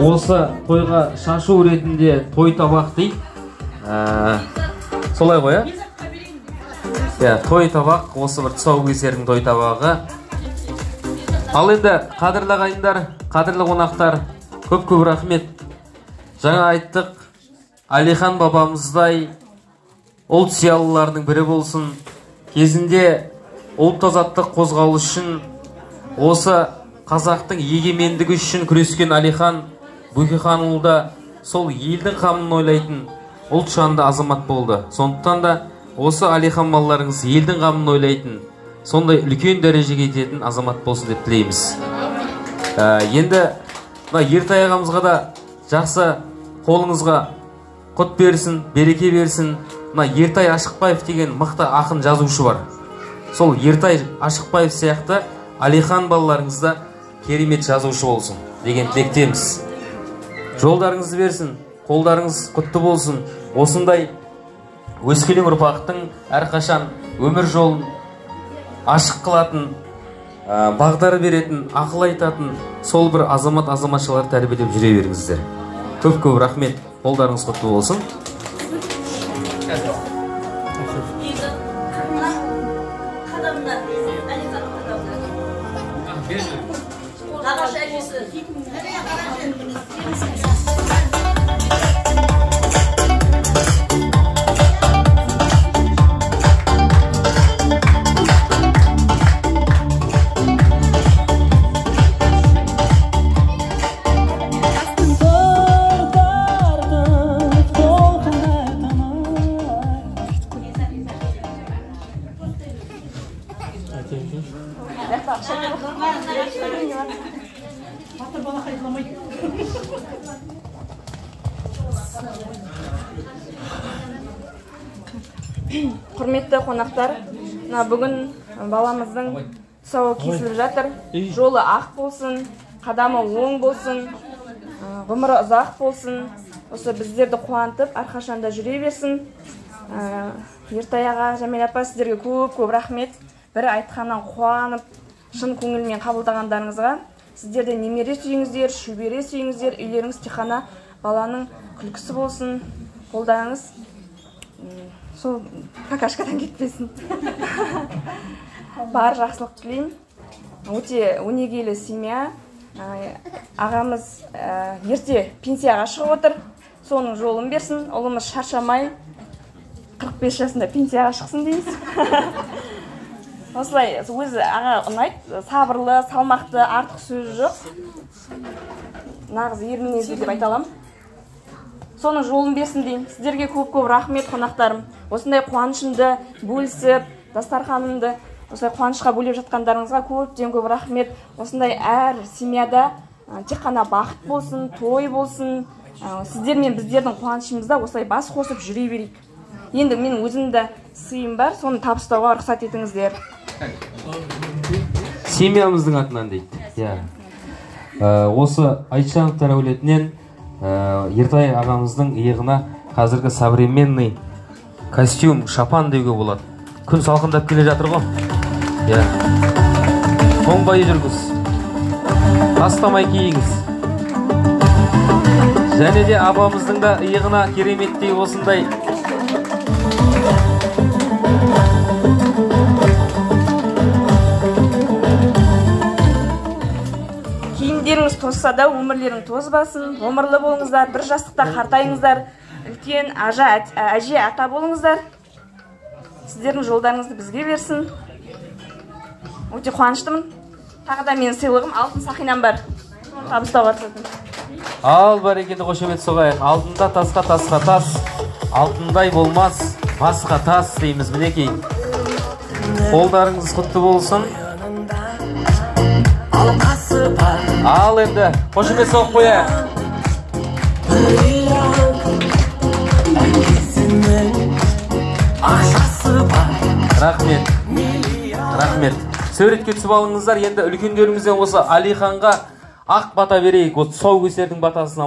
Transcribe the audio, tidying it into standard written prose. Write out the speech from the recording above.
Осы тойға шашу ретінде той табақ дейді. Солай ғой, той табақ, осы бір тұсаукесердің той табағы. Ал енді қадірлі ағайындар, қадірлі қонақтар, көп-көп рахмет. Жаңа айттық, Алихан бабамыздай ұлт зиялыларының бірі болсын. Кезінде ұлт азаттық қозғалыс үшін, осы қазақтың егемендігі үшін күрескен Алихан Бөкейханұлы да сол елдің қамын ойлайтын ұлт жанды азамат болды. Сондықтан да осы Алихан балаларыңыз елдің қамын ойлайтын, сондай үлкен дәрежеге жететін азамат болсын деп тілейміз. Енді Ертай ағамызға да жақсы қолыңызға құт берсін, береке берсін. Ертай Ашықбаев деген мықты ақын жазушы бар. Сол Ертай Ашықбаев сияқты Алихан балаларыңызда керемет жазушы болсын деген тілектеміз. Жолдарыңызды берсін, қолдарыңыз құтты болсын. Осындай өскелең ұрпақтың әрқашан өмір жолын ашық қылатын, бағдары беретін, ақыл айтатын сол бір азамат-азаматшалар тәрбиелеп жүре беріңіздер. Көп-көп рахмет, қолдарыңыз құтты болсын. Құрметті қонақтар, бүгін баламыздың тұсауы кесіліп жатыр. Жолы ақ болсын, қадамы оң болсын, ғұмыры ұзақ болсын. Осы біздерді қуантып, әрқашанда жүре берсін. Ертай аға, Жәмил апа, сіздерге көп-көп рахмет. Бірі айтқаннан қуанып, шын көңілмен қабылдағандарыңызға. Сіздерде немере сүйіңіздер, шөбере сүйіңіздер, үйлеріңіз тек қана баланың күлкісі болсын. Қолдарыңыз сол какашкадан кетпесін. Бар жақсылық тілеймін. Өте өнегелі семья. Ағамыз ерте пенсияға шығып отыр. Соның жолын берсін. Ұлымыз шаршамай 45 жасында пенсияға шықсын дейміз. Осылай өзі аға ұнайды. Сабырлы, салмақты, артық сөз жоқ. Нағыз ер мінезді деп айта аламын. Соның жолын берсін деймін. Сіздерге көп-көп рахмет, қонақтарым. Осындай қуанышымды бөлісіп, дастарханымды осылай қуанышқа бөлеп жатқандарыңызға көптен көп рахмет. Осындай әр семьяда тек қана бақыт болсын, той болсын. Сіздер мен біздердің қуанышымызда осылай бас қосып жүре берейік. Енді менің өзімді сыйым бар, соны табыстауға рұқсат етіңіздер. Семьямыздың атынан дейді. Осы Айтжановтар әулетінен Ертай ағамыздың иығына қазіргі современный костюм, шапан деуге болады. Күн салқындап келе жатыр ғой. Тоңбай жүргіз, тастамай киіңіз. Және де абамыздың да иығына кереметтей осындай киімдеріңіз тозса да өмірлерің тозбасын. Ғұмырлы болыңыздар, бір жастықта қартайыңыздар. Үлкен әже ата болыңыздар. Сіздердің жолдарыңызды бізге берсін. Өте қуаныштымын. Тағы да менің сыйлығым алтын сақинам бар. Табыстауға рұқсат. Ал бәрекелді, қошемет соғайық. Алтында тасқа тас, алтындай болмас, басқа тас дейміз. Мінекей. Қолдарыңыз құтты болсын. Ал енді қошемет соғып қояйық. Рахмет. Сөретке түсіп алыңыздар. Енді үлкендеріңізден осы Алиханға ақ бата берейік. Тұсаукесердің батасын